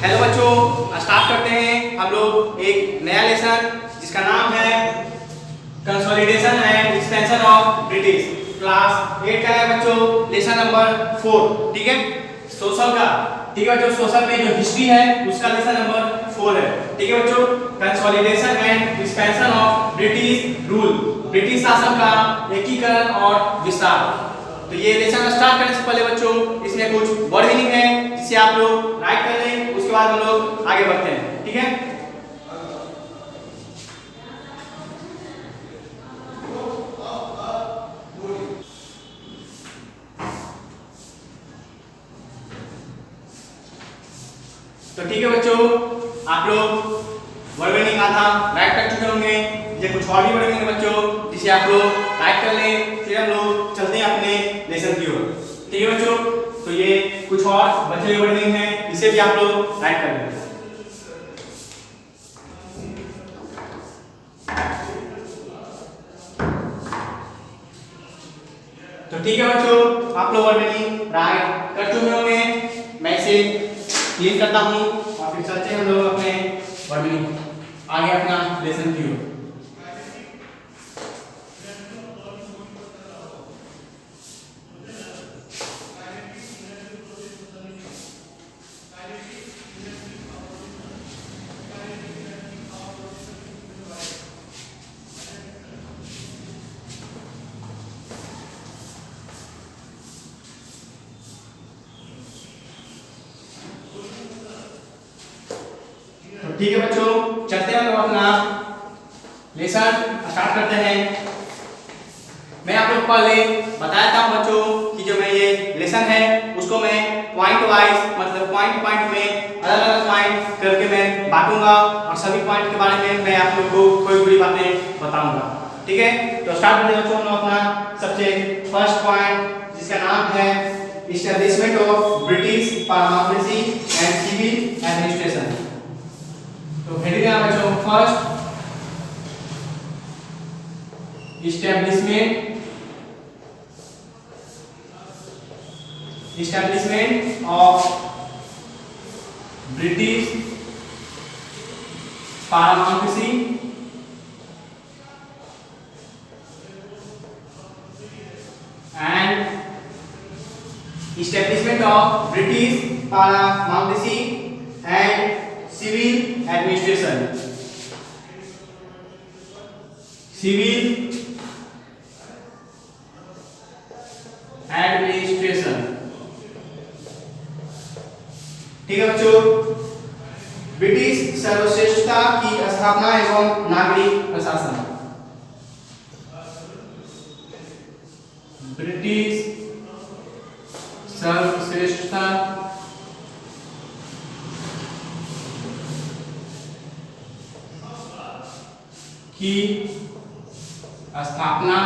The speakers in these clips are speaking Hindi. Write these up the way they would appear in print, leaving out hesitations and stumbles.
हेलो बच्चों, स्टार्ट करते हैं हम लोग एक नया लेसन जिसका नाम है consolidation and expansion of British. Class 8 का है बच्चों, लेसन नंबर 4। ठीक है, सोशल का। ठीक है बच्चों, सोशल में जो हिस्ट्री है उसका लेसन नंबर 4 है। ठीक है बच्चों, consolidation and expansion of British rule, British शासन का एकीकरण और विस्तार। तो ये लेसन स्टार्ट करने से पहले बच्चों इसमें कुछ वर्ड मीनिंग है जिसे आप लोग राइट कर लें, उसके बाद हम लोग आगे बढ़ते हैं। ठीक है, तो ठीक है बच्चों, आप लोग वर्ड मीनिंग आधा राइट कर चुके होंगे। ये कुछ और भी वर्ड मीनिंग है बच्चों जिसे आप लोग राइट कर लें, फिर हम लोग चलते हैं अपने लेसन की ओर। ठीक है बच्चों, तो ये कुछ और बचे हुए वर्ड मीनिंग है, इसे भी आप लोग राइट कर लें। तो ठीक है बच्चों, आप लोग वर्ड मीनिंग राइट कर चुके होंगे। मैं इसे क्लीन करता हूँ और फिर चलते हैं हम लोग अपने वर्ड मीनिंग आगे अपना लेसन की ओर। ठीक है बच्चों, चलते हैं हम लोग अपना लेसन स्टार्ट करते हैं। मैं आप लोग पहले बताया था बच्चों कि जो मैं ये लेसन है उसको मैं पॉइंट वाइज, मतलब पॉइंट पॉइंट में अलग अलग पॉइंट करके मैं बांटूंगा और सभी पॉइंट के बारे में मैं आप लोग को थोड़ी थोड़ी बातें बताऊंगा। ठीक है, तो स्टार्ट करते हैं बच्चों हम लोग अपना सबसे फर्स्ट पॉइंट जिसका नाम है establishment of British parliamentary and civil administration. तो हेडिंग है बच्चों first establishment of British parliamentary and establishment of British parliamentary and civil administration. Civil administration. ठीक है बच्चों, ब्रिटिश सर्वश्रेष्ठता की स्थापना एवं नागरिक प्रशासन। ब्रिटिश सर्वश्रेष्ठता की स्थापना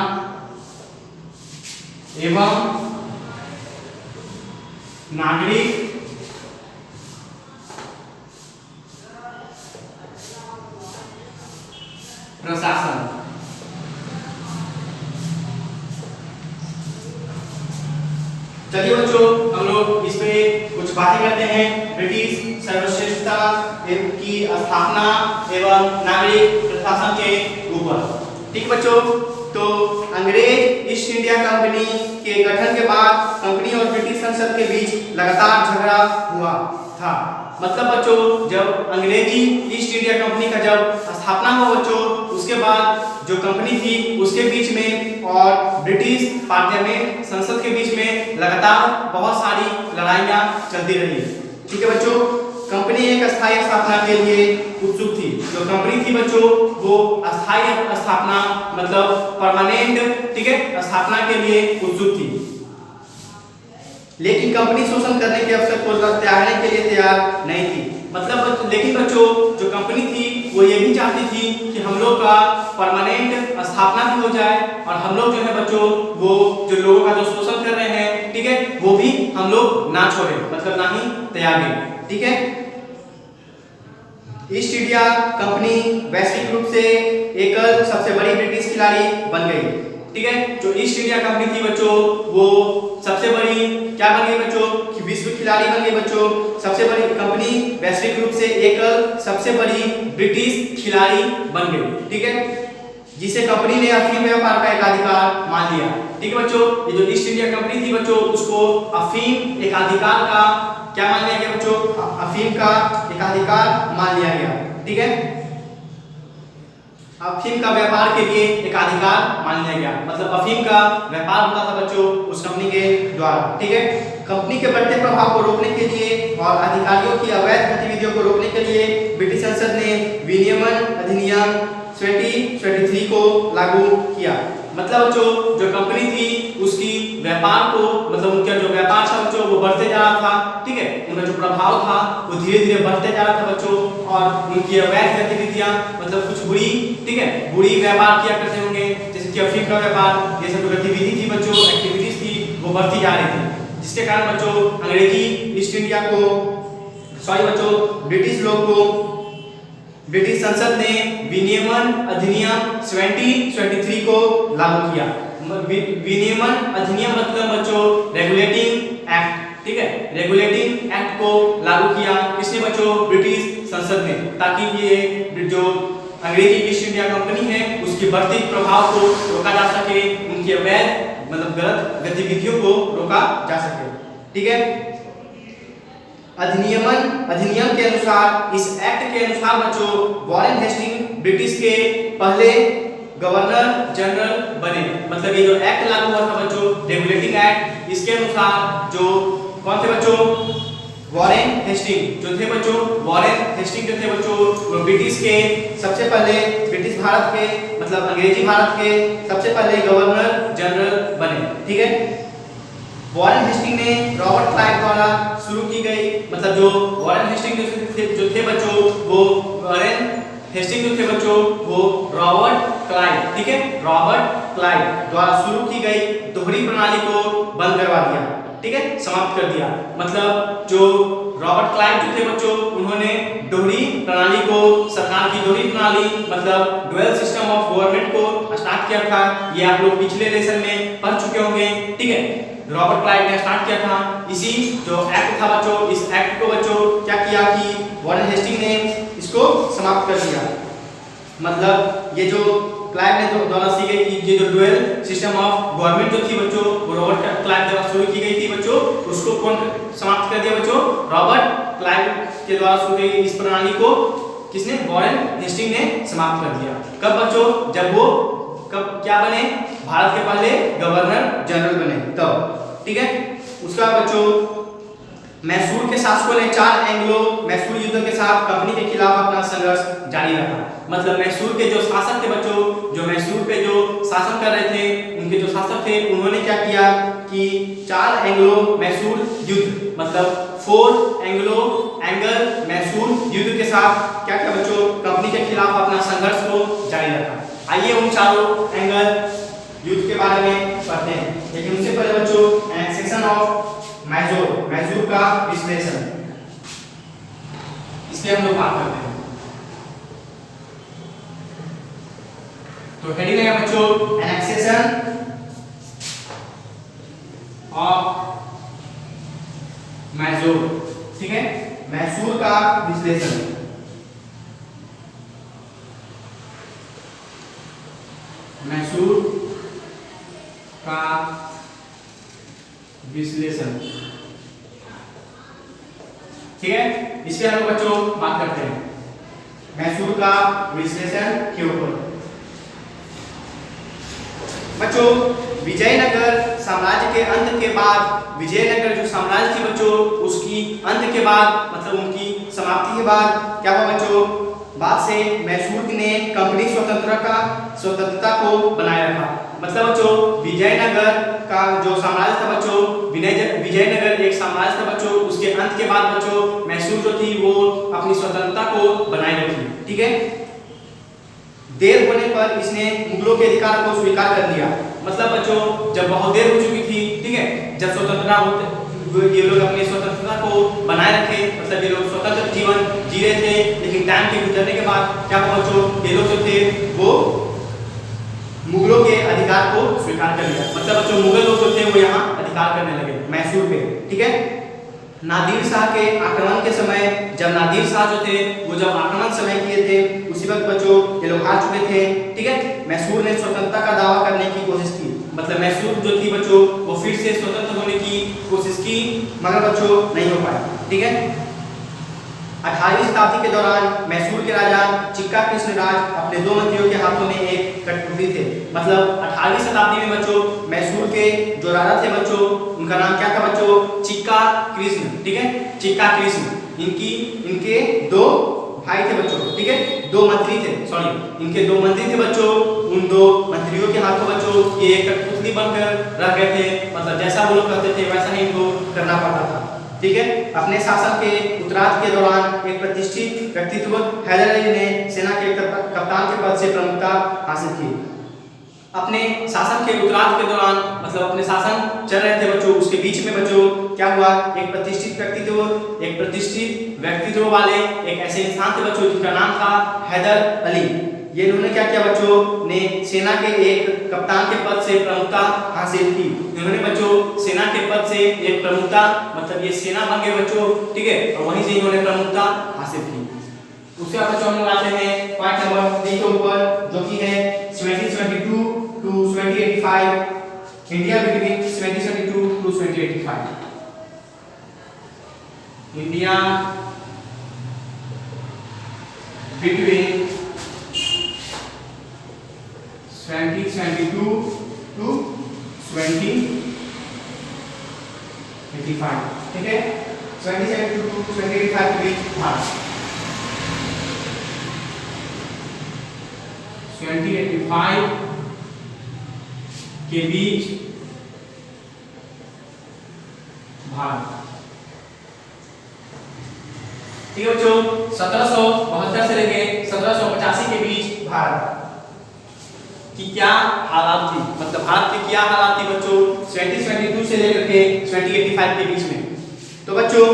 एवं नागरिक प्रशासन। चलिए बच्चों, हम लोग इस पे कुछ बातें करते हैं। ब्रिटिश सर्वश्रेष्ठता की स्थापना एवं नागरिक प्रशासन के ऊपर। ठीक बच्चों, तो अंग्रेज ईस्ट इंडिया कंपनी के गठन के बाद कंपनी और ब्रिटिश संसद के बीच लगातार झगड़ा हुआ था। मतलब बच्चों, जब अंग्रेजी ईस्ट इंडिया कंपनी का जब स्थापना हुआ बच्चों, उसके बाद जो कंपनी थी उसके बीच में और ब्रिटिश पार्लियामेंट संसद के बीच में लगातार बहुत सारी लड़ाइयाँ चलती रही। ठीक है बच्चों, कंपनी एक अस्थायी स्थापना के लिए उत्सुक थी। जो कंपनी थी बच्चों वो अस्थायी स्थापना मतलब परमानेंट, ठीक है, स्थापना के लिए उत्सुक थी, लेकिन कंपनी शोषण करने के अवसर को त्यागने के लिए तैयार नहीं थी। मतलब लेकिन बच्चों जो कंपनी थी वो ये भी चाहती थी कि हम लोग का परमानेंट स्थापना भी हो जाए और हम लोग जो है बच्चों वो जो लोगों का जो शोषण कर रहे हैं, ठीक है, वो भी हम लोग ना छोड़े, मतलब ना ही त्यागें। ठीक है, ईस्ट इंडिया कंपनी वैश्विक रूप से एकल सबसे बड़ी ब्रिटिश खिलाड़ी बन गई। ठीक है, जो ईस्ट इंडिया कंपनी थी बच्चों वो सबसे बड़ी क्या बन गई बच्चों कि विश्व खिलाड़ी बन गई बच्चों। सबसे बड़ी से एकल सबसे बड़ी ब्रिटिश खिलाड़ी बन गई। ठीक है, जिसे कंपनी ने अफीम व्यापार का एकाधिकार मान लिया। ठीक है बच्चों, ये जो ईस्ट इंडिया कंपनी थी बच्चों, उसको अफीम एकाधिकार का क्या मान लिया गया बच्चों? अफीम का एकाधिकार मान लिया गया। ठीक है, अफीम का व्यापार के लिए एकाधिकार मान लिया गया, मतलब अफीम का व्यापार होता था बच्चों उस कंपनी के द्वारा। ठीक है, कंपनी के बढ़ते प्रभाव को रोकने के लिए और अधिकारियों की अवैध गतिविधियों को रोकने के लिए ब्रिटिश संसद ने विनियमन अधिनियम 2023 को लागू किया। मतलब बच्चों जो कंपनी थी उसकी व्यापार को, मतलब उनका जो व्यापार था बच्चों वो बढ़ते जा रहा था। ठीक है, उनका जो प्रभाव था वो धीरे धीरे बढ़ते जा रहा था बच्चों, और उनकी अवैध गतिविधियां, मतलब कुछ बुरी, ठीक है, बुरी व्यापार किया करते होंगे, जैसे कि अफीम का व्यापार, ये सब जो गतिविधि थी बच्चों, एक्टिविटीज थी, वो बढ़ती जा रही थी, जिसके कारण बच्चों अंग्रेजी ईस्ट इंडिया को, सॉरी बच्चों, ब्रिटिश लोग को ब्रिटिश संसद ने विनियमन अधिनियम 2023 को लागू किया। विनियमन अधिनियम मतलब बच्चों रेगुलेटिंग एक्ट। ठीक है, रेगुलेटिंग एक्ट को लागू किया किसने बच्चों? ब्रिटिश संसद ने, ताकि ये जो अंग्रेजी ईस्ट इंडिया कंपनी है उसके बढ़ते प्रभाव को रोका जा सके, उनकी अवैध मतलब गलत गतिविधियों को रोका जा सके। ठीक है, अधिनियम के अनुसार, इस एक्ट के अनुसार बच्चों वॉरेन हेस्टिंग ब्रिटिश के पहले गवर्नर जनरल बने। मतलब ये जो एक्ट लागू हुआ था बच्चों, रेगुलेटिंग एक्ट, इसके अनुसार जो कौन थे बच्चों? वॉरेन हेस्टिंग जो थे बच्चों, वॉरेन हेस्टिंग जो थे बच्चों, वो ब्रिटिश के सबसे पहले, ब्रिटिश भारत के मतलब अंग्रेजी भारत के सबसे पहले गवर्नर जनरल बने। ठीक है, वॉरेन हेस्टिंग ने रॉबर्ट क्लाइव द्वारा शुरू की गई, मतलब जो वॉरेन हेस्टिंग जो थे बच्चों, वो वॉरेन हेस्टिंग जो थे बच्चों वो रॉबर्ट क्लाइव, ठीक है, रॉबर्ट क्लाइव द्वारा शुरू की गई दोहरी प्रणाली को बंद करवा दिया। ठीक है, समाप्त कर दिया। मतलब जो रॉबर्ट क्लाइव जो थे बच्चों, उन्होंने दोहरी प्रणाली को, सरकार की दोहरी प्रणाली मतलब डुअल सिस्टम ऑफ गवर्नमेंट को स्टार्ट किया था। ये आप लोग पिछले लेसन में पढ़ चुके होंगे। ठीक है, रॉबर्ट क्लाइव ने स्टार्ट किया था। इसी जो एक्ट था बच्चों, इस एक्ट को बच्चों क्या किया कि वॉरेन हेस्टिंग ने इसको समाप्त कर दिया। मतलब ये जो क्लाइव ने द्वारा सी गई कि ये जो डुअल सिस्टम ऑफ गवर्नमेंट जो थी बच्चों, वो रॉबर्ट क्लाइव द्वारा शुरू की गई थी बच्चों, उसको कौन समाप्त कर दिया बच्चों? रॉबर्ट क्लाइव के द्वारा शुरू की गई इस प्रणाली को किसने? वॉरेन हेस्टिंग ने समाप्त कर दिया। कब बच्चों? जब वो कब क्या बने? भारत के पहले गवर्नर जनरल बने तब। ठीक है, उसका बच्चों मैसूर के शासकों ने 4 एंग्लो मैसूर युद्ध के साथ कंपनी के खिलाफ अपना संघर्ष जारी रखा। मतलब मैसूर के जो शासक थे बच्चों, जो मैसूर पे जो शासन कर रहे थे, उनके जो शासक थे, उन्होंने क्या किया कि 4 एंग्लो मैसूर युद्ध मतलब 4 एंगल मैसूर युद्ध के साथ क्या किया बच्चों? कंपनी के खिलाफ अपना संघर्ष को जारी रखा। आइए उन चारों एंगल युद्ध के बारे में पढ़ते हैं, लेकिन उससे पहले बच्चों एनेक्सेशन ऑफ मैसूर का विश्लेषण, इस पे हम लोग बात करते हैं। तो हेडिंग है बच्चों एनेक्सेशन ऑफ मैसूर। ठीक है, मैसूर का विश्लेषण। मैसूर का विश्लेषण। ठीक है, इस पे हम लोग बच्चों बात करते हैं मैसूर का विश्लेषण के ऊपर। बच्चों विजयनगर साम्राज्य के अंत के बाद, विजयनगर जो साम्राज्य थी बच्चों, उसकी अंत के बाद मतलब उनकी समाप्ति के बाद क्या हुआ बच्चों? बाद से मैसूर ने कंपनी स्वतंत्रता को बनाए रखा। मतलब बच्चों विजयनगर का जो साम्राज्य था बच्चों, विजयनगर एक साम्राज्य था बच्चों, उसके अंत के बाद बच्चों मैसूर जो थी वो अपनी स्वतंत्रता को बनाए रखी। ठीक है, देर होने पर इसने मुगलों के अधिकार को स्वीकार कर लिया। मतलब बच्चों जब बहुत देर हो चुकी थी, ठीक है, जब स्वतंत्रता होते ये लोग अपनी स्वतंत्रता को बनाए रखे, मतलब ये लोग स्वतंत्र जीवन जी रहे थे, लेकिन टाइम के गुजरने के बाद क्या हुआ बच्चों? ये लोग जो थे वो मुगलों के अधिकार को स्वीकार कर लिया। मतलब बच्चों मुगल लोग जो थे वो यहाँ अधिकार करने लगे मैसूर पे। ठीक है, नादिर शाह के आक्रमण के समय जब जब नादिर शाह जो थे वो जब आक्रमण समय किए थे उसी वक्त बच्चों ये लोग हार चुके थे। ठीक है, मैसूर ने स्वतंत्रता का दावा करने की कोशिश की, मतलब मैसूर जो थी बच्चों वो फिर से स्वतंत्र होने की कोशिश की, मगर बच्चों नहीं हो पाई। ठीक है, 18वीं शताब्दी के दौरान मैसूर के राजा चिक्का कृष्ण राज अपने दो मंत्रियों के हाथों में एक कठपुतली थे। मतलब 18वीं शताब्दी में बच्चों मैसूर के जो राजा थे बच्चों उनका नाम क्या था बच्चों, चिक्का कृष्ण। ठीक है, चिक्का कृष्ण, इनके दो भाई थे बच्चों। ठीक है, दो मंत्री थे, सॉरी इनके दो मंत्री थे बच्चों। उन दो मंत्रियों के हाथों बच्चों ये एक कठपुतली बनकर रह गए थे, मतलब जैसा वो लोग करते थे वैसा ही इनको करना पड़ता था। ठीक है, अपने शासन के उत्तरार्ध के दौरान एक प्रतिष्ठित व्यक्तित्व हैदर अली ने सेना के कप्तान के पद से प्रमुखता हासिल की। अपने शासन के उत्तरार्ध के दौरान, मतलब अपने शासन चल रहे थे बच्चों, उसके बीच में बच्चों क्या हुआ, एक प्रतिष्ठित व्यक्तित्व वाले एक ऐसे इंसान थे बच्चों जिनका नाम था हैदर अली। ये इन्होंने क्या किया बच्चों, ने सेना के एक कप्तान के पद से प्रमुखता हासिल की। इन्होंने बच्चों सेना के पद से एक प्रमुखता, मतलब ये सेना बन गए बच्चों। ठीक है, और वहीं से इन्होंने प्रमुखता हासिल की। उसके बाद बच्चों हम लोग आते हैं पॉइंट नंबर 3 के ऊपर, जो कि है 1772 to 1785, India between 1772 to 1785। India between 1772 to 1785। ठीक है, 1772 to 1785 के बीच भारत, 1785 के बीच भारत। ठीक है बच्चों, 1772 से लेके 1785 के बीच भारत की क्या हालात थी, मतलब भारत की क्या हालात थी बच्चों 1772 से लेकर के 1785 के बीच में। तो बच्चों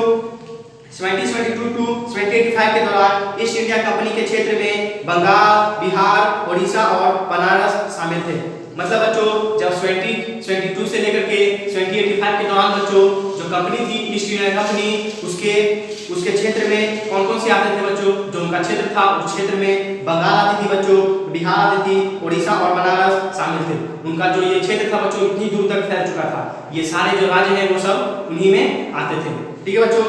1772 टू 1785 के दौरान ईस्ट इंडिया कंपनी के क्षेत्र में बंगाल, बिहार, उड़ीसा और बनारस शामिल थे। मतलब बच्चों जब 1772 से लेकर के 1785 के दौरान बच्चों जो कंपनी थी ईस्ट इंडिया कंपनी, उसके क्षेत्र में कौन कौन से आते थे बच्चों, जो उनका क्षेत्र था उस क्षेत्र में बंगाल आती थी बच्चों, बिहार आती थी, उड़ीसा और बनारस शामिल थे। उनका जो ये क्षेत्र था बच्चों इतनी दूर तक फैल चुका था, ये सारे जो राज्य हैं वो सब उन्हीं में आते थे। ठीक है बच्चों,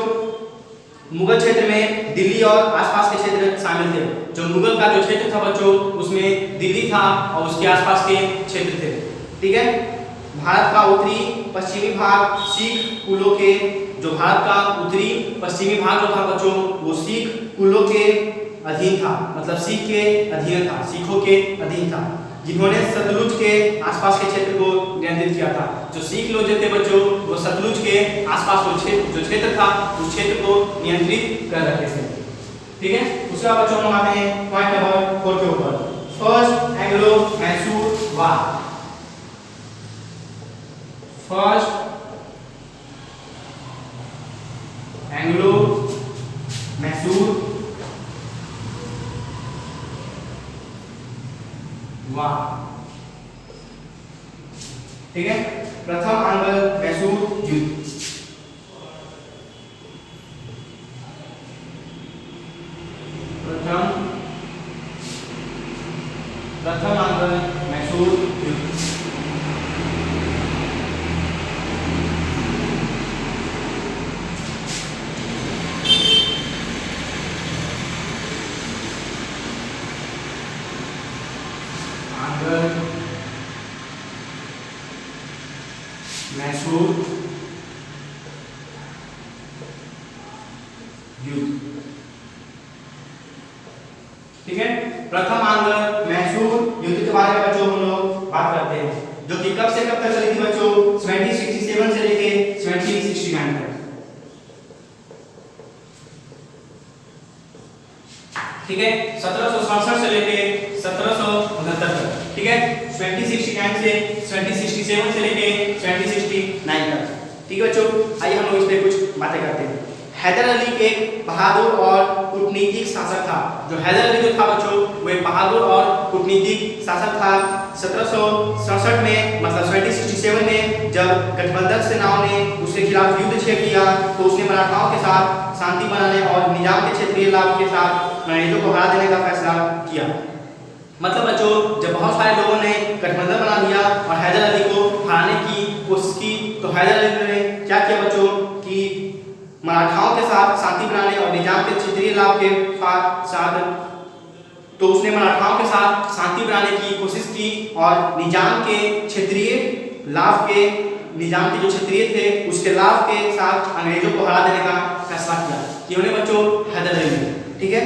मुगल क्षेत्र में दिल्ली और आसपास के क्षेत्र शामिल थे। जो मुगल का जो क्षेत्र था बच्चों उसमें दिल्ली था और उसके आसपास के क्षेत्र थे। ठीक है, भारत का उत्तरी पश्चिमी भाग सिख कुलों के, जो भारत का उत्तरी पश्चिमी भाग जो था बच्चों वो सिख कुलों के अधीन था, मतलब सिख के अधीन था, सिखों के अधीन था, जिन्होंने सतलुज के आसपास के क्षेत्र को नियंत्रित किया था। जो सिख लोग जो थे बच्चों वो सतलुज के आसपास जो क्षेत्र था उस क्षेत्र को नियंत्रित कर रखे थे। ठीक है, उसके बाद बच्चों हम आते हैं पॉइंट नंबर 4 के ऊपर, फर्स्ट एंग्लो मैसूर वार। फर्स्ट एंग्लो मैसूर वार। ठीक है, प्रथम एंग्लो मैसूर युद्ध। प्रथम एंग्लो मैसूर युद्ध। मैसूर युद्ध। ठीक है, प्रथम आंग्ल मैसूर युद्ध के बारे में बच्चों हम लोग बात करते हैं, जो कि कब से कब तक चली थी बच्चों 1767 से लेके 1769 तक। ठीक है, 1767 से लेके 1769 तक। ठीक है, 1769 से 1767 से लेके 1769 तक। ठीक है बच्चों, आइए हम लोग इस पे कुछ बातें करते हैं। हैदर अली एक बहादुर और कूटनीतिक शासक था। जो हैदर अली जो था बच्चों वो एक बहादुर और कूटनीतिक शासक था। 1767 में, मतलब 1767 में जब गठबंधन सेनाओं ने उसके खिलाफ युद्ध छेड़ दिया तो उसने मराठाओं के साथ शांति बनाने और निजाम के क्षेत्रीय लाभ के साथ अंग्रेजों को हरा देने का फैसला किया। मतलब बच्चों जब बहुत सारे लोगों ने गठबंधन बना लिया और हैदर अली को हराने की कोशिश की, तो हैदर अली ने क्या किया बच्चों कि मराठाओं के साथ शांति बनाने और निजाम के क्षेत्रीय लाभ के साथ तो उसने मराठाओं के साथ शांति बनाने की कोशिश की और निजाम के क्षेत्रीय लाभ के निजाम के जो क्षेत्रीय थे उसके लाभ के साथ अंग्रेजों को हरा देने का फैसला किया। किन्होंने बच्चों? हैदर अली ने। ठीक है,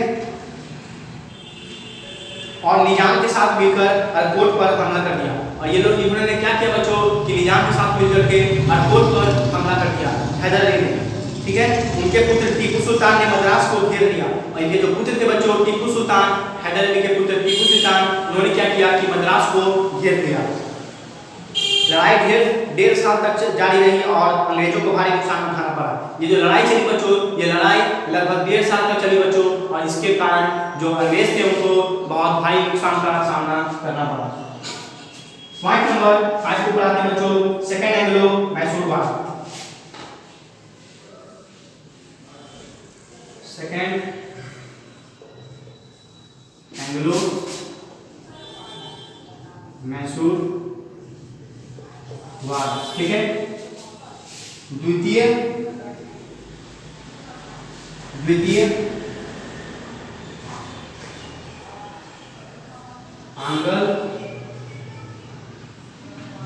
और निजाम के साथ मिलकर अरकोट पर हमला कर दिया। और ये लोग इन्होंने क्या किया बच्चों कि निजाम के साथ मिलकर के अरकोट पर हमला कर दिया हैदर अली ने। ठीक है, उनके पुत्र टीपू सुल्तान ने मद्रास को घेर लिया और इनके जो पुत्र थे बच्चों टीपू सुल्तान, हैदर अली के पुत्र टीपू सुल्तान, उन्होंने क्या किया कि मद्रास को घेर लिया। लड़ाई डेढ़ साल तक जारी रही और अंग्रेजों को भारी नुकसान उठाना पड़ा। ये जो लड़ाई चली बच्चों, ये लड़ाई लगभग 1.5 साल तक चली बच्चों और इसके कारण जो अंग्रेज थे उनको बहुत भारी नुकसान का सामना करना पड़ा। पॉइंट नंबर 5 को पढ़ाते हैं बच्चों, सेकेंड एंग्लो मैसूर वार। सेकेंड एंग्लो मैसूर वार। ठीक है, द्वितीय आंग्ल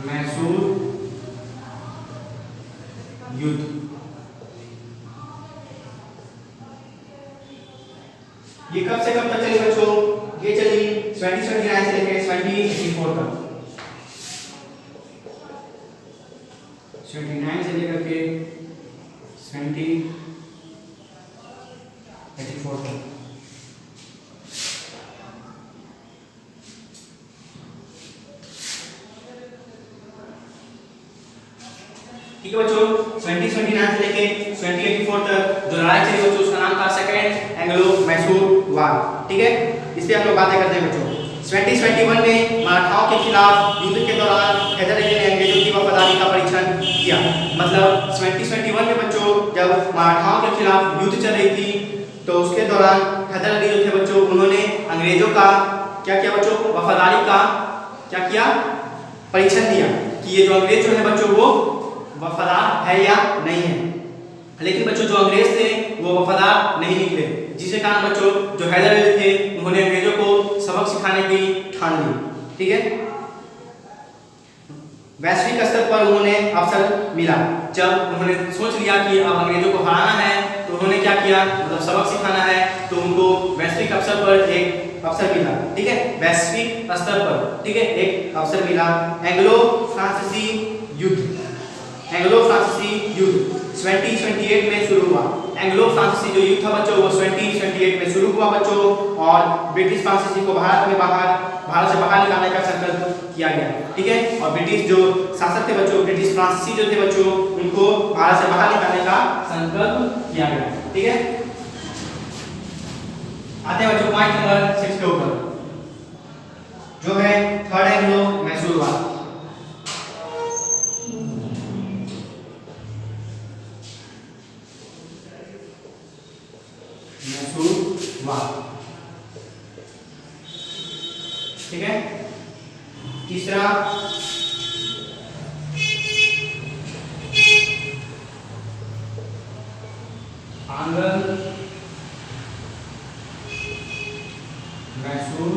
मैसूर युद्ध। ये कब से कब तक चली बच्चों? ये चली 2029 से लेकर 2084 तक। 29 से लेकर के 2084 तक। ठीक है बच्चों, 2029 से लेके 2084 तक जो लड़ाई चली बच्चों उसका नाम था सेकेंड एंग्लो मैसूर वार। ठीक है, इस पे हम लोग बातें करते हैं बच्चों। 2021 में मराठाओं के खिलाफ युद्ध के दौरान हैदर अली ने अंग्रेजों की वफादारी का परीक्षण किया। मतलब 2021 में बच्चों जब मराठाओं के खिलाफ युद्ध चल रही थी तो उसके दौरान हैदर अली जो थे बच्चों उन्होंने अंग्रेजों का क्या किया बच्चों? वफादारी का क्या किया? परीक्षण दिया कि ये जो अंग्रेज जो है बच्चों वो वफादार है या नहीं है। लेकिन बच्चों जो अंग्रेज थे वो वफादार नहीं निकले, जिसके कारण बच्चों जो हैदर अली थे उन्होंने अंग्रेजों को सबक सिखाने की ठान ली। ठीक है, वैश्विक स्तर पर उन्होंने अवसर मिला। जब उन्होंने सोच लिया कि अब अंग्रेजों को हराना है तो उन्होंने क्या किया? मतलब सबक सिखाना है तो उनको वैश्विक अवसर पर एक अवसर मिला। ठीक है, वैश्विक स्तर पर ठीक है एक अवसर मिला। एंग्लो फ्रांसीसी युद्ध। एंग्लो फ्रांसीसी युद्ध 2028 में शुरू हुआ। एंग्लो फ्रांसीसी जो युद्ध था बच्चों वो 2028 में शुरू हुआ बच्चों और ब्रिटिश फ्रांसीसी को भारत से बाहर निकालने का संकल्प किया गया। ठीक है, और ब्रिटिश जो शासक थे बच्चों, ब्रिटिश फ्रांसीसी जो थे बच्चों उनको भारत से बाहर निकालने का संकल्प किया गया। ठीक है, आते हैं बच्चों पॉइंट नंबर 6 के ऊपर जो है थर्ड एंग्लो मैसूर वार। ठीक है, तीसरा आंग्ल मैसूर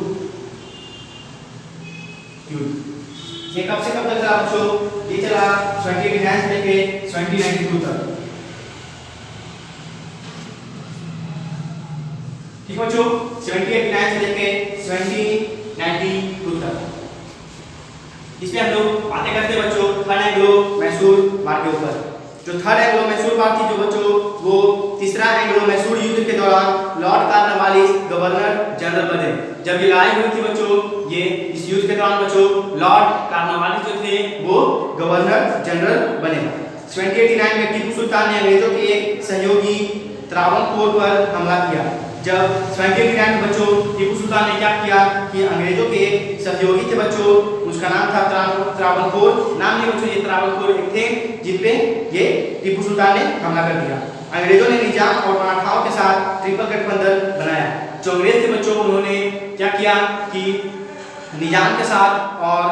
युद्ध। ये कब से कब तक चला बच्चों? ये चला 2029 से लेके 2092 तक। ठीक बच्चों, 2089 से लेके 2092 तक। इसमें हम लोग बातें करते हैं बच्चों थर्ड एंग्लो मैसूर वार के ऊपर। जो थर्ड एंग्लो मैसूर वार थी जो बच्चों वो तीसरा एंग्लो मैसूर युद्ध के दौरान लॉर्ड कॉर्नवालिस गवर्नर जनरल बने। जब ये लड़ाई हुई थी बच्चों, ये इस युद्ध के दौरान बच्चों लॉर्ड कॉर्नवालिस जो थे वो गवर्नर जनरल बने। 2089 में टीपू सुल्तान ने अंग्रेजों के एक सहयोगी त्रावणकोर पर हमला किया। जब 2089 में बच्चों टीपू सुल्तान ने क्या किया कि अंग्रेजों के एक सहयोगी थे बच्चों, उसका नाम था त्रावणकोर। नाम नहीं बच्चों, ये त्रावणकोर एक थे जिन पे ये टीपू सुल्तान ने हमला कर दिया। अंग्रेजों ने निजाम और मराठाओं के साथ ट्रिपल गठबंधन बनाया। जो अंग्रेज थे बच्चों, उन्होंने क्या किया कि निजाम के साथ और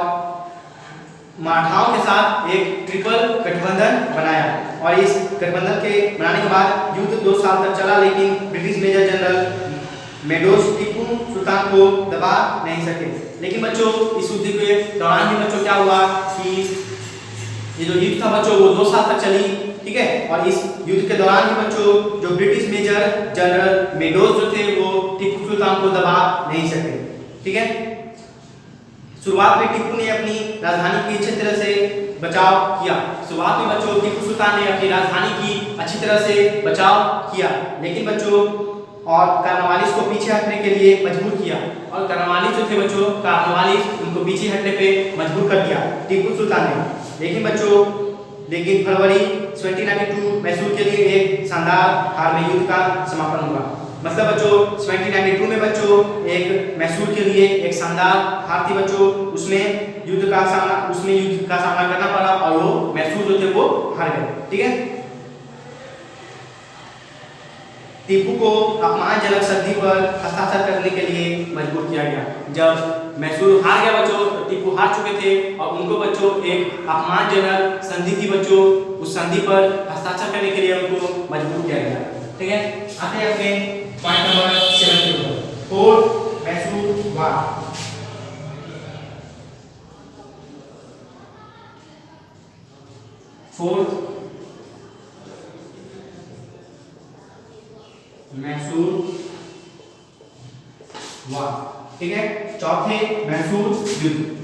मराठाओं के साथ एक ट्रिपल गठबंधन बनाया और इस गठबंधन के बनाने के बाद युद्ध 2 साल तक चला, लेकिन British major general Meadows Tipu Sultan को दबा नहीं सके। लेकिन बच्चों इस युद्ध के दौरान भी बच्चों क्या हुआ कि ये जो युद्ध था बच्चों वो 2 साल तक चली, ठीक है। और इस युद्ध के दौरान भी बच्चों जो ब्रिटिश मेजर जनरल मेडोज जो थे वो टीपू सुल्तान को दबा नहीं सके, ठीक है। शुरुआत में टीपू ने अपनी राजधानी की अच्छी तरह से बचाव किया। शुरुआत में बच्चों टीपू सुल्तान ने अपनी राजधानी की अच्छी तरह से बचाव किया, लेकिन बच्चों और कार्नवालिस को पीछे हटने के लिए मजबूर किया और कार्नवालिस जो थे बच्चों, कार्नवालिस उनको पीछे हटने पे मजबूर कर दिया टीपू सुल्तान ने। लेकिन फरवरी 1792 मैसूर के लिए एक शानदार हार में युद्ध का समापन हुआ। मतलब बच्चों 1792 में बच्चों एक मैसूर के लिए एक शानदार हार थी बच्चों, उसमें युद्ध का सामना करना पड़ा और वो मैसूर जो थे वो हार गए, ठीक है। टीपू को अपमानजनक संधि पर हस्ताक्षर करने के लिए मजबूर किया गया। जब मैसूर हार गया बच्चों, तो टीपू हार चुके थे और उनको बच्चों एक अपमानजनक संधि थी बच्चों, उस संधि पर हस्ताक्षर करने के लिए उनको मजबूर किया गया, ठीक है। आते हैं अपने पॉइंट नंबर 7 के ऊपर, फोर्ट मैसूर वार। फोर्ट मैसूर वार, ठीक है। चौथे मैसूर युद्ध।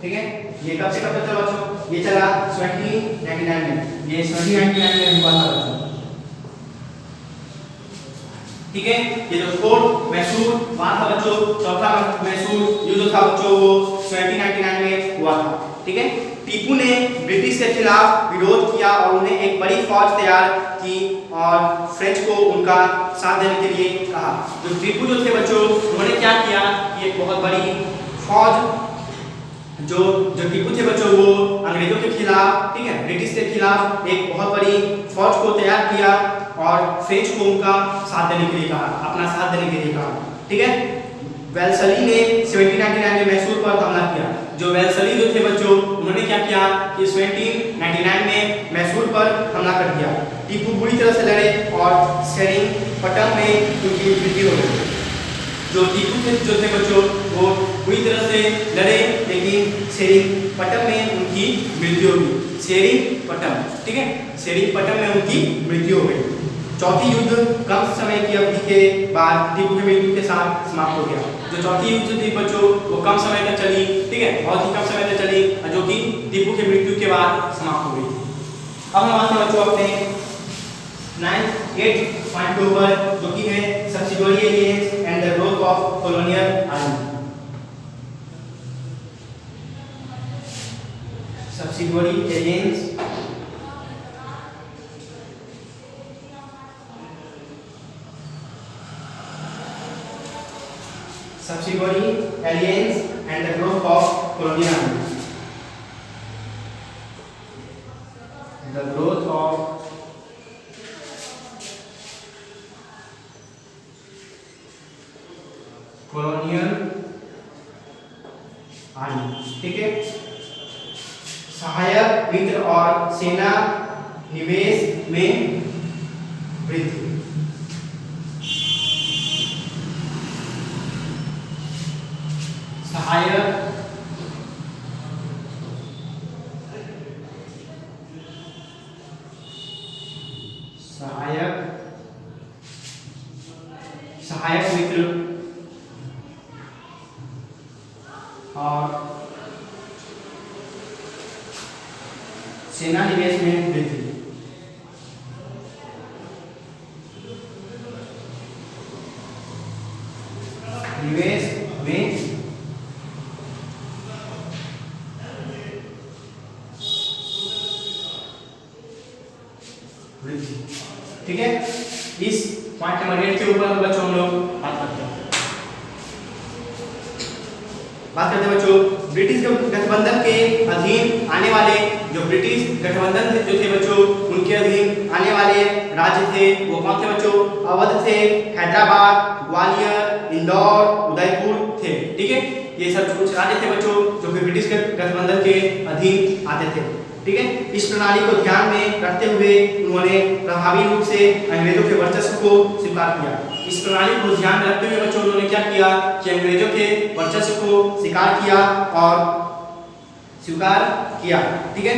ठीक है, ये कब से कब तक चला बच्चों? ये चला 1799 में, ये 1799 में हुआ था बच्चों, ठीक है। ये जो फोर्ट मैसूर वार था बच्चों, चौथा मैसूर युद्ध था बच्चों, वो 1799 में हुआ था, ठीक है। टीपू ने ब्रिटिश के खिलाफ विरोध किया और उन्हें एक बड़ी फौज तैयार की और फ्रेंच को उनका साथ देने के लिए कहा। जो टीपू जो थे बच्चों, उन्होंने क्या किया कि एक बहुत बड़ी फौज जो टीपू थे बच्चों, वो अंग्रेजों के खिलाफ, ठीक है, ब्रिटिश के खिलाफ एक बहुत बड़ी फौज को तैयार किया और फ्रेंच को उनका साथ देने के लिए कहा, अपना साथ देने के लिए कहा, ठीक है। वेल्सली ने 1799 में मैसूर पर हमला किया। जो वेल्सली जो थे बच्चों, उन्होंने क्या किया कि 1799 में मैसूर पर हमला कर दिया। टीपू बुरी तरह से लड़े और सेरिंगपट्टम में उनकी मृत्यु हो गई। जो टीपू जो थे बच्चों, वो बुरी तरह से लड़े, लेकिन सेरिंगपट्टम में उनकी मृत्यु हो गई। सेरिंगपट्टम, ठीक है, सेरिंगपट्टम में उनकी मृत्यु हो गई। चौथी युद्ध कम समय की अवधि के बाद टीपू की मृत्यु के साथ समाप्त हो गया। जो चौथी युद्ध थी बच्चों, वो कम समय तक चली, ठीक है, बहुत ही कम समय तक चली, जो कि टीपू की मृत्यु के बाद समाप्त हो गई। अब हम आते हैं बच्चों अपने 9th 8th पॉइंट के ऊपर, जो कि है subsidiary aliens and the growth of colonial army. Subsidiary aliens subsidiary alliance and the growth of colonial army. The growth of colonial army, ठीक है। सहायक मित्र और सेना निवेश में वृद्धि। सहायक मित्र और सेना निवेश में वृद्धि। निवेश में वृद्धि, ठीक है। इस पॉइंट नंबर 8 के ऊपर बच्चों हम लोग बात करते हैं। बात करते हैं बच्चों ब्रिटिश गठबंधन के अधीन आने वाले जो ब्रिटिश गठबंधन जो थे बच्चों उनके अधीन आने वाले राज्य थे वो कौन थे बच्चों? अवध थे, हैदराबाद, ग्वालियर, इंदौर, उदयपुर थे। ठीक है, ये सब कुछ राज्य थे बच्चों जो कि ब्रिटिश गठबंधन के अधीन आते थे। ठीक है, इस प्रणाली को ध्यान में रखते हुए उन्होंने प्रभावी रूप से अंग्रेजों के वर्चस्व को स्वीकार किया। इस प्रणाली को ध्यान में रखते हुए बच्चों उन्होंने क्या किया कि अंग्रेजों के वर्चस्व को स्वीकार किया और स्वीकार किया। ठीक है,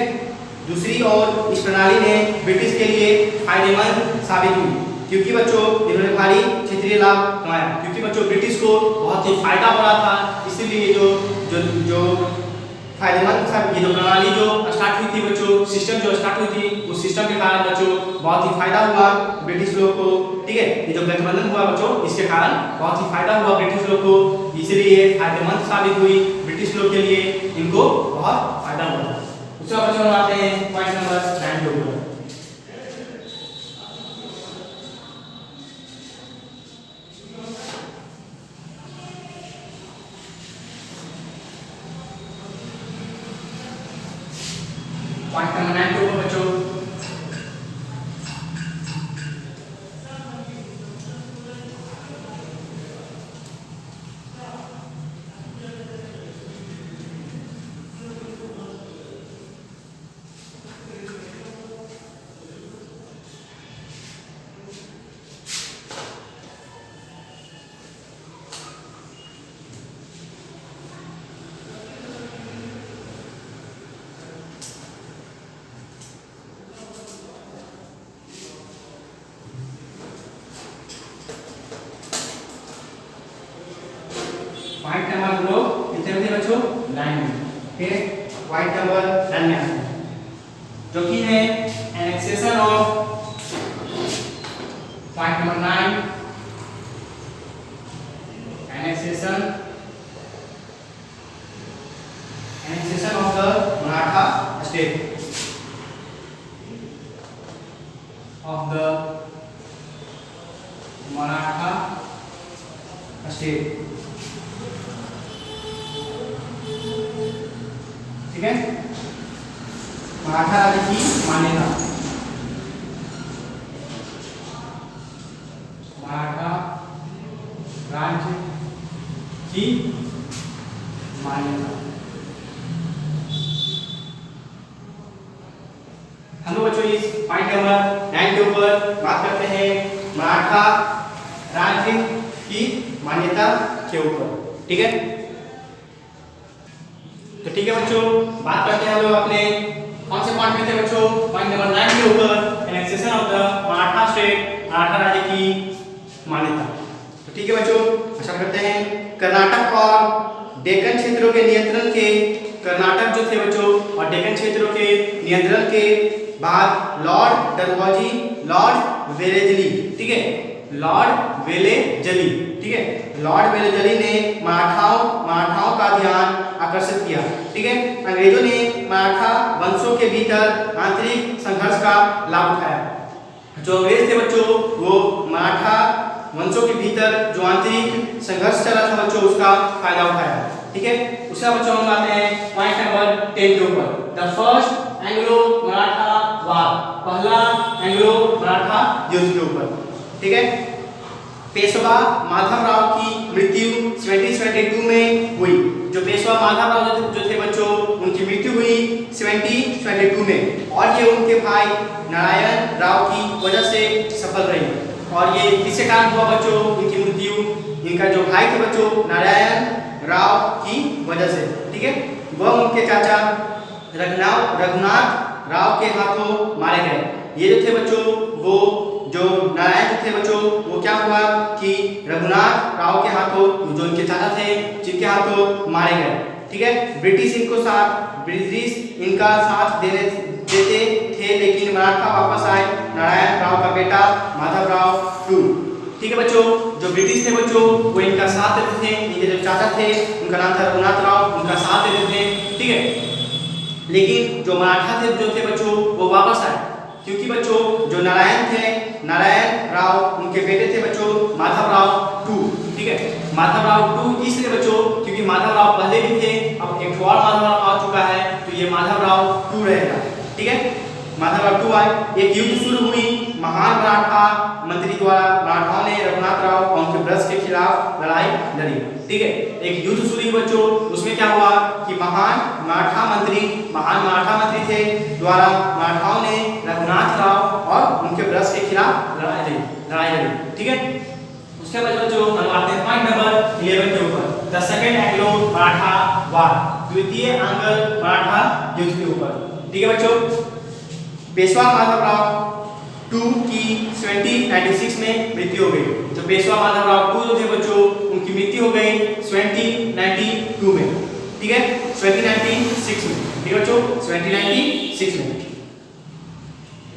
दूसरी ओर इस प्रणाली ने ब्रिटिश के लिए फायदेमंद साबित हुई क्योंकि बच्चों इन्होंने भारी क्षेत्रीय लाभ कमाया। क्योंकि बच्चों ब्रिटिश को बहुत ही फायदा हो रहा था, इसीलिए जो जो जो फायदेमंद था ये जो प्रणाली जो स्टार्ट हुई थी बच्चों, सिस्टम जो स्टार्ट हुई थी उस सिस्टम के कारण बच्चों बहुत ही फायदा हुआ ब्रिटिश लोग को। ठीक है, ये जो गठबंधन हुआ बच्चों इसके कारण बहुत ही फायदा हुआ ब्रिटिश लोग को, इसलिए फायदेमंद साबित हुई ब्रिटिश लोग के लिए, इनको बहुत फायदा हुआ। दूसरा बच्चों हम आते हैं पॉइंट नंबर 9 के ऊपर। पॉइंट नंबर 9 के ऊपर बच्चों पॉइंट नंबर दो कितने थे बच्चों? 9 में। फिर पॉइंट नंबर 10 में आते हैं जो कि है annexation of, point number 9 annexation of the Maratha state, of the Maratha state. ठीक है, मराठा राज्य की मान्यता, मराठा राज्य की मान्यता। हम लोग बच्चों इस पॉइंट नंबर 9 के ऊपर बात करते हैं मराठा राज्य की मान्यता के ऊपर। ठीक है, तो ठीक है बच्चों, बात करते हैं हम लोग अपने कौन से पॉइंट में थे बच्चों? पॉइंट नंबर 9 के ऊपर annexation of the Maratha state, Maratha राज्य की मान्यता। तो ठीक है बच्चों, आशा करते हैं कर्नाटक और डेक्कन क्षेत्रों के नियंत्रण के, कर्नाटक जो थे बच्चों और डेक्कन क्षेत्रों के नियंत्रण के बाद लॉर्ड डलहौजी, लॉर्ड वेलेजली, ठीक है, लॉर्ड वेलेजली, ठीक है, लॉर्ड वेलेजली ने मराठाओं का ध्यान आकर्षित किया। ठीक है, अंग्रेजों ने मराठा वंशों के भीतर आंतरिक संघर्ष का लाभ उठाया। जो अंग्रेज थे बच्चों वो मराठा वंशों के भीतर जो आंतरिक संघर्ष चला था बच्चों उसका फायदा उठाया। ठीक है, उसका बच्चों हम आते हैं पॉइंट नंबर 10 के ऊपर, द फर्स्ट एंग्लो मराठा वार, पहला एंग्लो मराठा युद्ध के ऊपर। ठीक है, पेशवा माधवराव की मृत्यु 1722 में हुई। जो पेशवा माधवराव जो थे बच्चों उनकी मृत्यु हुई 1722 में, और ये उनके भाई नारायण राव की वजह से सफल रही। और ये किसके कारण हुआ बच्चों उनकी मृत्यु? इनका जो भाई थे बच्चों नारायण राव की वजह से। ठीक है, वह उनके चाचा रघुनाथ राव के हाथों मारे गए। ये जो थे बच्चों वो जो नारायण थे बच्चों वो क्या हुआ कि रघुनाथ राव के हाथों, जो उनके चाचा थे जिनके हाथों मारे गए। ठीक है, ब्रिटिश इनका साथ देते थे, लेकिन मराठा वापस आए नारायण राव का बेटा माधवराव टू। ठीक है बच्चों, जो ब्रिटिश थे बच्चों वो इनका साथ देते थे, इनके जो चाचा थे उनका नाम था रघुनाथ राव, उनका साथ देते थे। ठीक है, लेकिन जो मराठा थे जो थे बच्चों वो वापस आए, क्योंकि बच्चों जो नारायण थे, नारायण राव उनके बेटे थे बच्चों माधवराव टू। ठीक है। माधवराव 2 इसलिए बच्चों क्योंकि माधवराव पहले भी थे, अब एक और माधवराव आ चुका है तो ये माधवराव 2 रहेगा, ठीक है। माधवराव 2 आए। एक युद्ध शुरू हुई, महान मराठा मंत्री द्वारा मराठाओं ने रघुनाथराव और उनके ब्रश के खिलाफ लड़ाई लड़ी, ठीक है। एक युद्ध शुरू हुई बच्चों, उसमें क्या हुआ कि महान मराठा मंत्री थे द्वारा मराठाओं ने रघुनाथराव और उनके ब्रश के खिलाफ लड़ाई लड़ी, ठीक है। उसके बाद बच्चों हम आते हैं पॉइंट नंबर 11 के ऊपर, द सेकंड एंग्लो मराठा वार, द्वितीय आंग्ल मराठा युद्ध के ऊपर, ठीक है बच्चों। पेशवा माधवराव 2 की 1796 में मृत्यु हो गई। तो पेशवा माधवराव 2 जो थे बच्चों उनकी मृत्यु हो गई 1792 में, ठीक है, 1796 में, ठीक है बच्चों, 1796 में।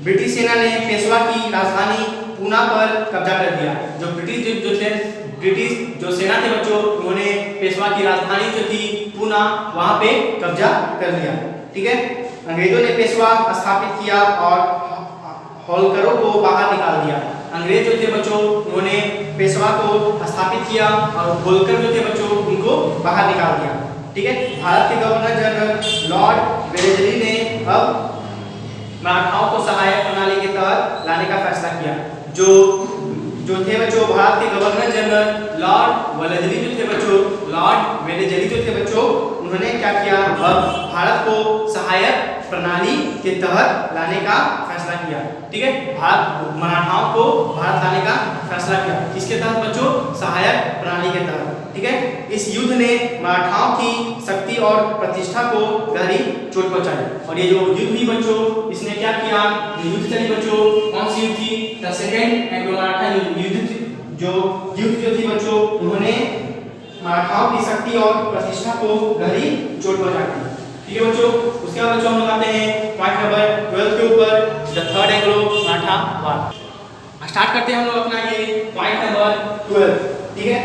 ब्रिटिश सेना ने पेशवा की राजधानी पूना पर कब्जा कर लिया। जो ब्रिटिश जो सेना थे बच्चों उन्होंने पेशवा की राजधानी जो थी पूना वहां पे कब्जा कर लिया, ठीक है। अंग्रेजों ने पेशवा स्थापित किया और होलकरों को बाहर निकाल दिया। अंग्रेज जो थे बच्चों उन्होंने पेशवा को स्थापित किया और होलकर जो थे बच्चों उनको बाहर निकाल दिया, ठीक है। भारत के गवर्नर जनरल लॉर्ड वेलेस्ली ने अब मराठाओं को सहायक प्रणाली के तहत लाने का फैसला किया। जो थे बच्चों भारत के गवर्नर जनरल लॉर्ड वेलेस्ली जो थे बच्चों उन्होंने क्या किया, अब भारत को सहायक प्रणाली के तहत लाने का फैसला किया, ठीक है। मराठाओं को भारत लाने का फैसला किया, किसके तहत बच्चों, सहायक प्रणाली के तहत, ठीक है। इस युद्ध ने मराठाओं की शक्ति और प्रतिष्ठा को गहरी चोट पहुंचाई। और ये जो युद्ध हुई बच्चों इसने क्या किया, युद्ध चली बच्चों, कौन सी युद्ध थी, द सेकंड एंग्लो मराठा युद्ध। जो युद्ध जो थी बच्चों उन्होंने मराठाओं की शक्ति और प्रतिष्ठा को गहरी चोट पहुंचाई, ठीक है बच्चों। उसके बाद बच्चों हम लोग आते हैं पॉइंट नंबर 12 के ऊपर, the third Anglo Maratha war. Start करते हैं हम लोग अपना ये पॉइंट नंबर 12, ठीक है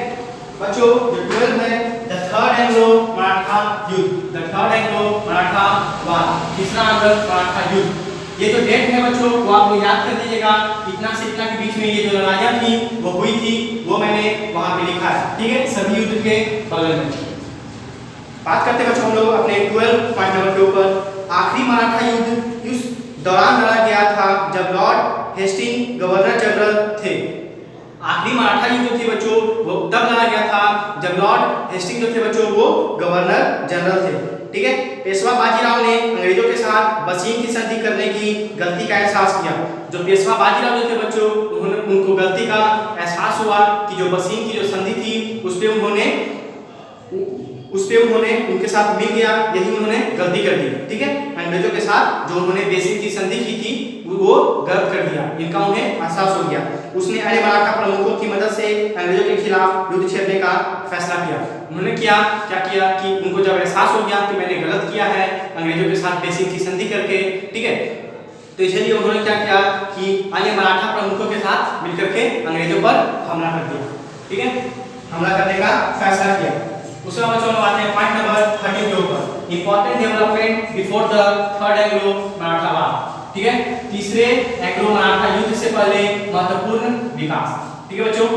बच्चों। जो 12 है द थर्ड एंग्लो मराठा युद्ध, द थर्ड एंग्लो मराठा वार, तीसरा एंग्लो मराठा युद्ध। ये जो डेट है बच्चों वो आप लोग याद कर लीजिएगा, इतना से इतना के बीच में ये जो लड़ाइयाँ थी वो हुई थी, वो मैंने वहां पे लिखा है, ठीक है, सभी युद्ध के बगल में। बात करते हैं बच्चों हम लोग अपने 12 पॉइंट नंबर के ऊपर। आखिरी मराठा युद्ध उस दौरान लड़ा गया था जब लॉर्ड हेस्टिंग गवर्नर जनरल थे। आखिरी मराठा युद्ध थी बच्चों वो तब लड़ा गया था जब लॉर्ड हेस्टिंग जो थे बच्चों वो गवर्नर जनरल थे, ठीक है। पेशवा बाजीराव ने अंग्रेजों के साथ बसीम की संधि करने की गलती का एहसास किया। जो पेशवा बाजीराव जो थे बच्चों उनको गलती का एहसास हुआ कि जो बसीम की जो संधि थी उस पे उन्होंने उनके साथ मिल गया, यही उन्होंने गलती कर दी, ठीक है। अंग्रेजों के साथ जो उन्होंने बेसिन की संधि की थी वो गलत कर दिया, इनका उन्हें एहसास हो गया। उसने अन्य मराठा प्रमुखों की मदद से अंग्रेजों के खिलाफ युद्ध छेड़ने का फैसला किया। उन्होंने क्या किया कि उनको जब एहसास हो गया कि मैंने गलत किया है अंग्रेजों के साथ बेसिन की संधि करके, ठीक है, तो इसलिए उन्होंने क्या किया कि अन्य मराठा प्रमुखों के साथ मिलकर के अंग्रेजों पर हमला कर दिया, ठीक है, हमला करने का फैसला किया। उसके बाद बच्चों आते हैं पॉइंट नंबर 13 के ऊपर, important development before the third Anglo Maratha war, ठीक है, तीसरे एंग्लो मराठा युद्ध से पहले महत्वपूर्ण विकास, ठीक है बच्चों।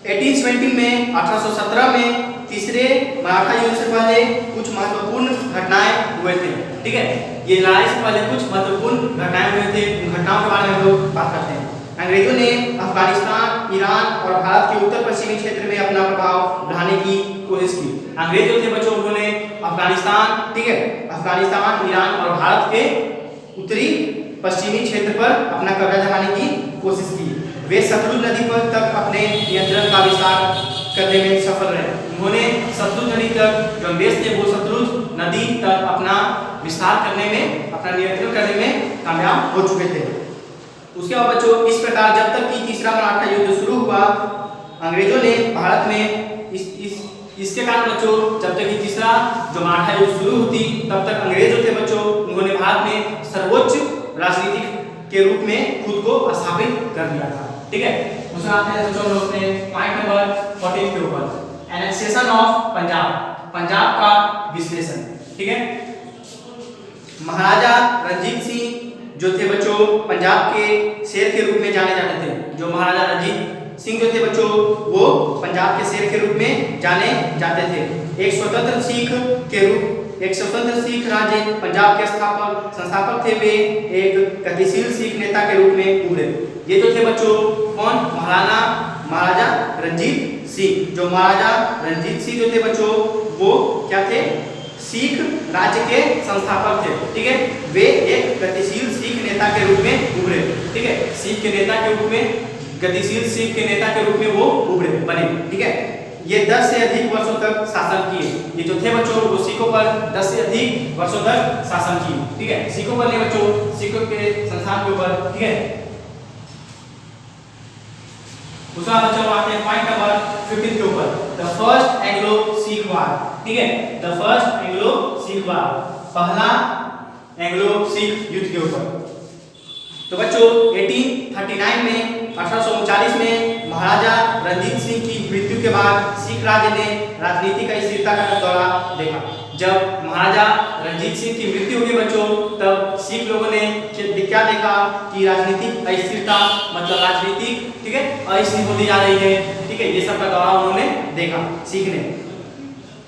1817 में 1817 में तीसरे मराठा युद्ध से पहले कुछ महत्वपूर्ण घटनाएं हुए थे, ठीक है। ये लड़ाई से पहले कुछ महत्वपूर्ण घटनाएं हुए थे, उन घटनाओं के बारे में हम लोग बात करते हैं। अंग्रेजों ने अफगानिस्तान, ईरान और भारत के उत्तर पश्चिमी क्षेत्र में अपना प्रभाव बढ़ाने की कोशिश की। अंग्रेज जो थे बच्चों उन्होंने अफगानिस्तान, ठीक है, अफगानिस्तान, ईरान और भारत के उत्तरी पश्चिमी क्षेत्र पर अपना कब्जा जमाने की कोशिश की। वे सतलुज नदी पर तक अपने नियंत्रण का विस्तार करने में सफल रहे। उन्होंने सतलुज नदी तक जो अंग्रेज थे वो सतलुज नदी तक अपना विस्तार करने में, अपना नियंत्रण करने में कामयाब हो चुके थे। उसके बाद बच्चों इस प्रकार जब तक कि तीसरा मराठा युद्ध शुरू हुआ अंग्रेजों ने भारत में इसके कारण बच्चों जब तक कि तीसरा जो मराठा युद्ध शुरू होती तब तक अंग्रेज जो थे बच्चों उन्होंने भारत में सर्वोच्च राजनीतिक के रूप में खुद को स्थापित कर दिया था, ठीक है। उसमें आते हैं बच्चों लोग अपने पॉइंट नंबर 14 के ऊपर, एनेक्सेशन ऑफ पंजाब का विश्लेषण, ठीक है। महाराजा रणजीत सिंह जो थे बच्चों पंजाब के शेर के रूप में जाने जाते थे। जो महाराजा रणजीत सिंह जो थे बच्चों वो पंजाब के शेर के रूप में जाने जाते थे। एक स्वतंत्र सिख राज्य पंजाब के संस्थापक थे वे एक गतिशील सिख नेता के रूप में उभरे। ये जो थे बच्चों कौन? महाराजा रणजीत सिंह। जो महाराजा रणजीत सिंह जो थे बच्चों वो क्या थे? सिख राज्य के संस्थापक थे। ठीक है, वे एक गतिशील सिख नेता के रूप में उभरे। ठीक है, सिख के नेता के रूप में, गतिशील सिख के नेता के रूप में वो उभरे बने। ठीक है, ये 10 से अधिक वर्षों तक शासन किए। ये जो थे बच्चों वो सिखों पर 10 से अधिक वर्षों तक शासन किए। ठीक है, सिखों पर नहीं बच्चों, सिखों के संस्थान के ऊपर। ठीक है, दूसरा बच्चों आते हैं पॉइंट नंबर 15 के ऊपर, द फर्स्ट एंग्लो सिख वार। ठीक है, द फर्स्ट एंग्लो सिख वार, पहला एंग्लो सिख युद्ध के ऊपर। तो बच्चों 1839 में 1839 में महाराजा रणजीत सिंह की मृत्यु के बाद सिख राज्य ने राजनीतिक अस्थिरता का दौरा देखा। जब महाराजा रणजीत सिंह की मृत्यु हुई बच्चों तब सिख लोगों ने क्या देखा कि राजनीतिक अस्थिरता मतलब राजनीतिक, ठीक है, अस्थिर होती जा रही है। ठीक है, ये सब का दौरा उन्होंने देखा सिख ने,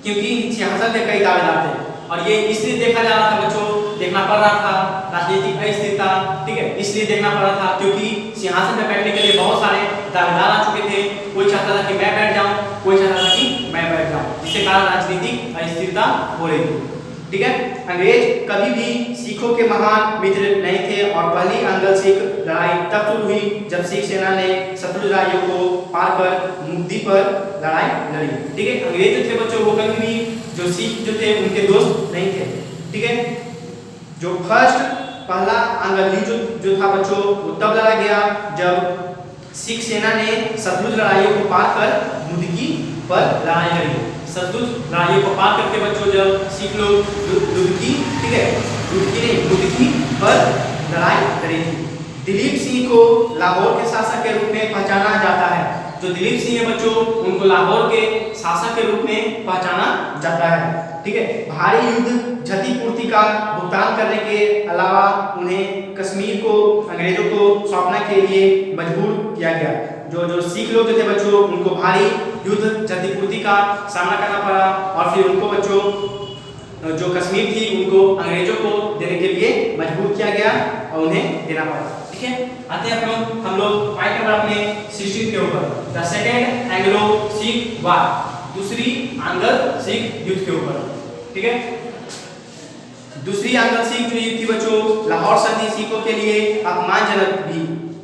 क्योंकि सिंहासन पे कई दावेदार थे और ये इसलिए देखा जा रहा था बच्चों, देखना पड़ रहा था राजनीतिक अस्थिरता। ठीक है, इसलिए देखना पड़ रहा था क्योंकि सिंहासन पे बैठने के लिए बहुत सारे दावेदार आ चुके थे। कोई चाहता था कि मैं बैठ जाऊं, कोई चाहता था कि मैं बैठ जाऊं, जिसके कारण राजनीतिक अस्थिरता हो रही थी। ठीक है, अंग्रेज कभी भी सिखों के महान मित्र नहीं थे और पहली एंग्लो सिख लड़ाई तब शुरू हुई जब सिख सेना ने सतलुज राइयों को पार कर मुक्ति पर लड़ाई लड़ी। ठीक है, अंग्रेज जो थे बच्चों वो कभी भी जो सिख जो थे उनके दोस्त नहीं थे। ठीक है, जो पहला एंग्लो युद्ध जो था बच्चों वो तब लड़ा गया जब सिख सेना ने सतलुज लड़ाइयों को पार कर मुक्ति पर लड़ाई लड़ी। सतलुज लड़ाइयों को पार करके बच्चों जब सिख लोग लुधकी, ठीक है, लुधकी पर लड़ाई लड़ी थी। दिलीप सिंह को लाहौर के शासक के रूप में पहचाना जाता है। जो दिलीप सिंह है बच्चों उनको लाहौर के शासक के रूप में पहचाना जाता है। ठीक है, भारी युद्ध क्षतिपूर्ति का भुगतान करने के अलावा उन्हें कश्मीर को अंग्रेजों को सौंपने के लिए मजबूर किया गया। जो सिख लोग थे बच्चों उनको भारी युद्ध क्षतिपूर्ति का सामना करना पड़ा और फिर उनको बच्चों जो कश्मीर थी उनको अंग्रेजों को देने के लिए मजबूर किया गया और उन्हें देना पड़ा। ठीक है, आते हैं हम लोग पॉइंट नंबर अपने 16 के ऊपर, द सेकेंड एंग्लो सिख वार, दूसरी आंग्ल सिख युद्ध के ऊपर। ठीक है, दूसरी आंग्ल सिख युद्ध थी बच्चों लाहौर संधि सिखों के लिए अपमानजनक भी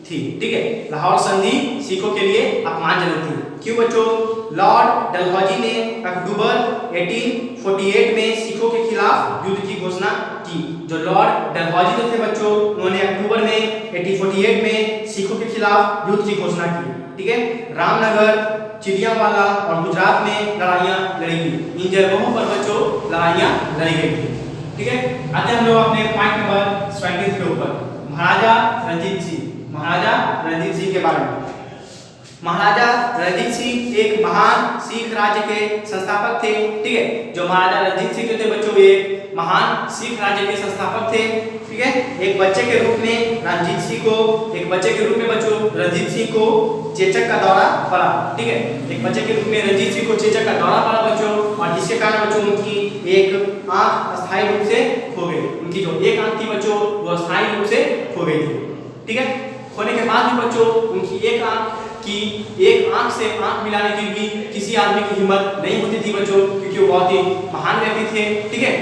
थी। ठीक है, लाहौर संधि सिखों के लिए अपमानजनक थी। क्यों बच्चों? लॉर्ड डलहौजी ने अक्टूबर 1848 में सिखों के खिलाफ युद्ध की घोषणा की। जो लॉर्ड डलहौजी जो थे बच्चों उन्होंने अक्टूबर में 1848 में सिखों के खिलाफ युद्ध की घोषणा की। ठीक है, रामनगर, चिड़ियावाला और गुजरात में लड़ाइयाँ लड़ी गई। इन जगहों पर बच्चों लड़ाइयाँ लड़ी गई थी। ठीक है, आते हम लोग अपने पॉइंट नंबर 20 के ऊपर, महाराजा रणजीत सिंह। महाराजा रणजीत सिंह के बारे में। महाराजा रणजीत सिंह एक महान सिख राज्य के संस्थापक थे। ठीक है, जो महाराजा रणजीत सिंह जो थे बच्चों वे महान सिख राज्य के संस्थापक थे। ठीक है, एक बच्चे के रूप में रणजीत सिंह बच्चों रणजीत सिंह को चेचक का दौरा पड़ा। ठीक है, एक बच्चे के रूप में रणजीत सिंह को चेचक का दौरा पड़ा बच्चों, और जिसके कारण बच्चों उनकी एक आंख अस्थायी रूप से खो गई। उनकी जो एक आंख थी बच्चों वो अस्थायी रूप से खो गई थी। ठीक है, खोने के बाद भी बच्चों उनकी एक आंख से आंख मिलाने की भी किसी आदमी की हिम्मत नहीं होती थी बच्चों, क्योंकि वो बहुत ही महान व्यक्ति थे। ठीक है,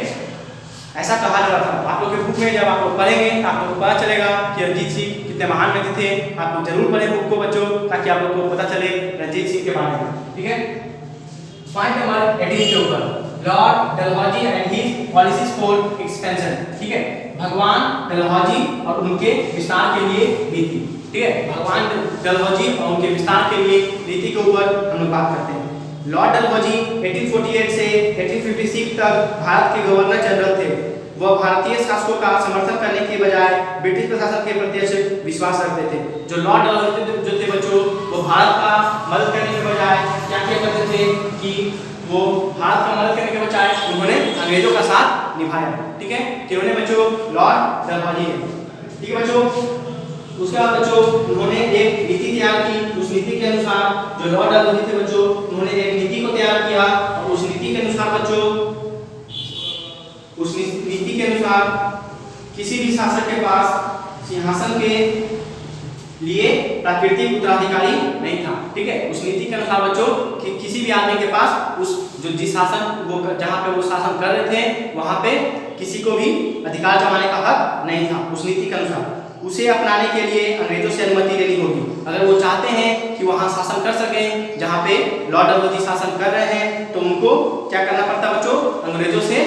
ऐसा कहा जा रहा था। आप लोग के बुक में जब आप लोग पढ़ेंगे आप लोग को पता चलेगा कि रणजीत सिंह कितने महान व्यक्ति थे। आप लोग जरूर पढ़ें बुक को बच्चों, ताकि आप लोग को पता चले रणजीत सिंह के बारे में। ठीक है, पॉइंट नंबर 18 के ऊपर, Lord Dalhousie and his policies for expansion. ठीक है, भगवान डलहौजी और उनके विस्तार के लिए नीति। ठीक है, भगवान डलहौजी और उनके विस्तार के लिए नीति के ऊपर हम लोग बात करते हैं। लॉर्ड डलहौजी 1848 से 1856 तक भारत के गवर्नर जनरल थे। वह भारतीय शासकों का समर्थन करने के बजाय ब्रिटिश प्रशासन के प्रति विश्वास रखते थे। जो लॉर्ड डलहौजी जो थे बच्चों वो भारत का मदद करने के बजाय क्या करते थे कि वो भारत का मदद करने के बजाय उन्होंने अंग्रेजों का साथ निभाया। ठीक है, किन्होंने बच्चों? लॉर्ड डलहौजी ने। ठीक है बच्चों, उसके बाद बच्चों उन्होंने एक नीति तैयार की। उस नीति के अनुसार जो लॉर्ड डलहौजी थे बच्चों, उन्होंने एक नीति को तैयार किया और उस नीति के अनुसार बच्चों, उस नीति के अनुसार किसी भी शासक के पास सिंहासन के लिए प्राकृतिक उत्तराधिकारी नहीं था। ठीक है, उस नीति के अनुसार बच्चों कि किसी भी आदमी के पास उस जो जिस शासन वो जहाँ पे वो शासन कर रहे थे वहाँ पे किसी को भी अधिकार जमाने का हक नहीं था। उस नीति के अनुसार उसे अपनाने के लिए अंग्रेजों से अनुमति लेनी होगी। अगर वो चाहते हैं कि वहाँ शासन कर सकें जहाँ पे लॉर्ड डलहौजी शासन कर रहे हैं, तो उनको क्या करना पड़ता बच्चों, अंग्रेजों से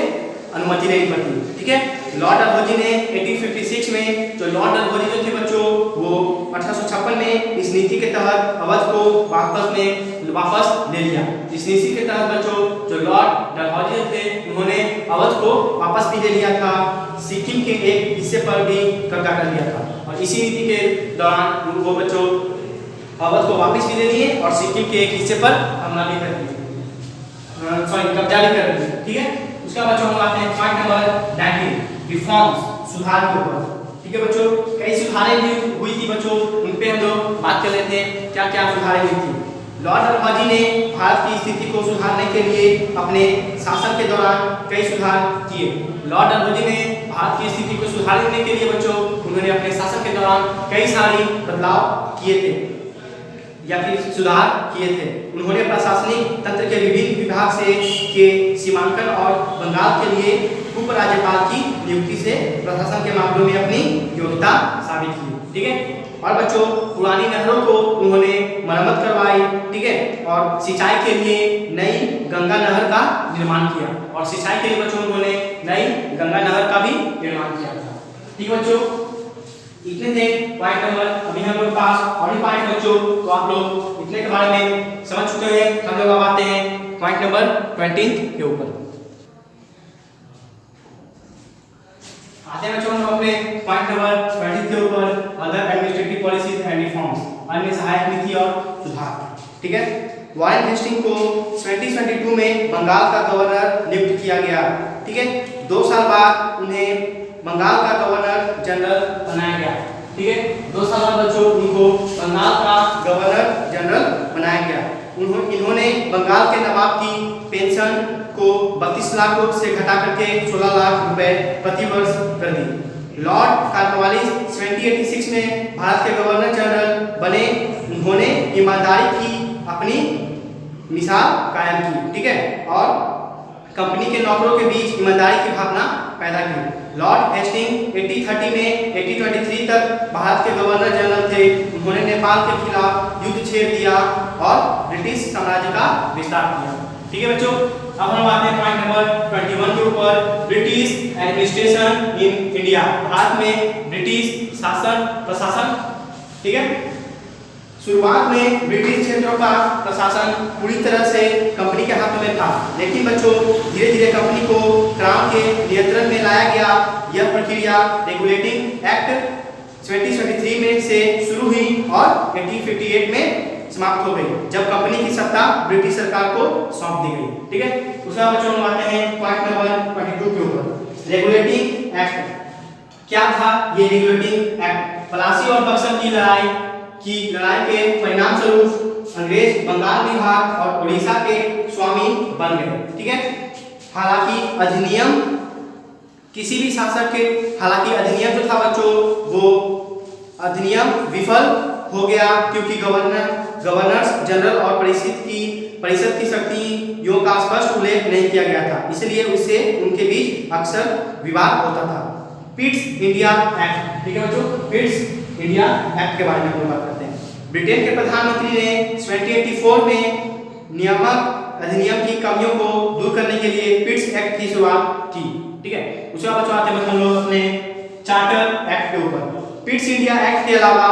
अनुमति लेनी पड़ती। ठीक है, लॉर्ड डलहौजी ने 1856 में जो लॉर्ड डलहौजी जो थे बच्चों, वो 1856 में इस नीति के तहत अवध को वापस ले लिया। इस नीति के तहत बच्चों जो लॉर्ड डलहौजी थे उन्होंने अवध को वापस भी ले लिया था, सिक्किम के एक हिस्से पर भी कब्जा कर लिया था। और इसी नीति के दौरान वो बच्चों अवध को वापस भी ले लिए और सिक्किम के एक हिस्से पर हमला भी कर दिया, कब्जा भी कर दिया। ठीक है, उसका बच्चों हम आते हैं पॉइंट नंबर 19, रिफॉर्म्स, सुधार के ऊपर। ठीक है बच्चों, कई सुधारें भी हुई थी बच्चों, उन पे हम लोग बात कर लेते हैं क्या क्या सुधारें हुई थी। लॉर्ड डलहौजी ने भारत की स्थिति को सुधारने के लिए अपने शासन के दौरान कई सुधार किए। लॉर्ड डलहौजी ने भारत की स्थिति को सुधारने के लिए बच्चों उन्होंने अपने शासन के दौरान कई सारी बदलाव किए थे या फिर सुधार किए थे। उन्होंने प्रशासनिक तंत्र के विभिन्न विभाग के सीमांकन और बंगाल के लिए उपराज्यपाल की नियुक्ति से प्रशासन के मामलों में अपनी योग्यता साबित की। ठीक है, और बच्चों पुरानी नहरों को उन्होंने मरम्मत करवाई। ठीक है, और सिंचाई के लिए नई गंगा नहर का निर्माण किया और सिंचाई के लिए बच्चों उन्होंने नई गंगा नहर का भी निर्माण किया था। ठीक है बच्चों, इतने थे पॉइंट नंबर। अभी हम लोग पास और भी पॉइंट बच्चों, तो आप लोग इतने के बारे में समझ चुके हैं। हम लोग अब आते हैं पॉइंट नंबर 20 के ऊपर। आते हैं बच्चों हम अपने पॉइंट नंबर 20 के ऊपर, other administrative policies and reforms, अन्य सहायक नीति और सुधार। ठीक है, वॉरेन हेस्टिंग को 1722 में बंगाल का गवर्नर नियुक्त किया गया। ठीक है, 2 साल बाद उन्हें बंगाल का गवर्नर जनरल बनाया गया। ठीक है, 2 साल बाद बच्चों उनको बंगाल का गवर्नर जनरल बनाया गया। इन्होंने बंगाल के नवाब की पेंशन को 32 लाख से घटा करके 16 लाख रुपए प्रति वर्ष कर दी। लॉर्ड कॉर्नवालिस 1786 में भारत के गवर्नर जनरल बने। उन्होंने ईमानदारी की अपनी मिसाल कायम की। ठीक है, और कंपनी के नौकरों के बीच ईमानदारी की भावना पैदा की। लॉर्ड हेस्टिंग 1830 में 1823 तक भारत के गवर्नर जनरल थे। उन्होंने नेपाल के खिलाफ युद्ध छेड़ दिया और ब्रिटिश साम्राज्य का विस्तार किया। ठीक है बच्चों, अब हम आते हैं पॉइंट नंबर 21 के ऊपर, British administration in India, Bharat में ब्रिटिश शासन प्रशासन। ठीक है, शुरुआत में ब्रिटिश क्षेत्रों का प्रशासन पूरी तरह से कंपनी के हाथों में था, लेकिन बच्चों धीरे धीरे कंपनी को क्राउन के नियंत्रण में लाया गया। यह प्रक्रिया रेगुलेटिंग एक्ट 1723 में से शुरू हुई और 1858 में समाप्त हो गई, जब कंपनी की सत्ता ब्रिटिश सरकार को सौंप दी गई। ठीक है, उसका बच्चों हम आते हैं पॉइंट नंबर 22 के ऊपर, रेगुलेटिंग एक्ट। क्या था ये रेगुलेटिंग एक्ट? पलासी और बक्सर की लड़ाई के परिणाम स्वरूप अंग्रेज बंगाल विभाग और उड़ीसा के स्वामी बन गए। ठीक है, हालांकि अधिनियम जो था बच्चों वो अधिनियम विफल हो गया, क्योंकि गवर्नर्स जनरल और परिषद की शक्तियों का स्पष्ट उल्लेख नहीं किया गया था, इसलिए उससे उनके बीच अक्सर विवाद होता था। Pitt's India act. ठीक है बच्चों, पिट्स इंडिया एक्ट के बारे में हम बात करते हैं। ब्रिटेन के प्रधानमंत्री ने 1784 में नियामक अधिनियम की कमियों को दूर करने के लिए पिट्स एक्ट की शुरुआत की। ठीक है, उसके बाद बच्चों आते हैं हम लोग अपने चार्टर एक्ट के ऊपर। पिट्स इंडिया एक्ट के अलावा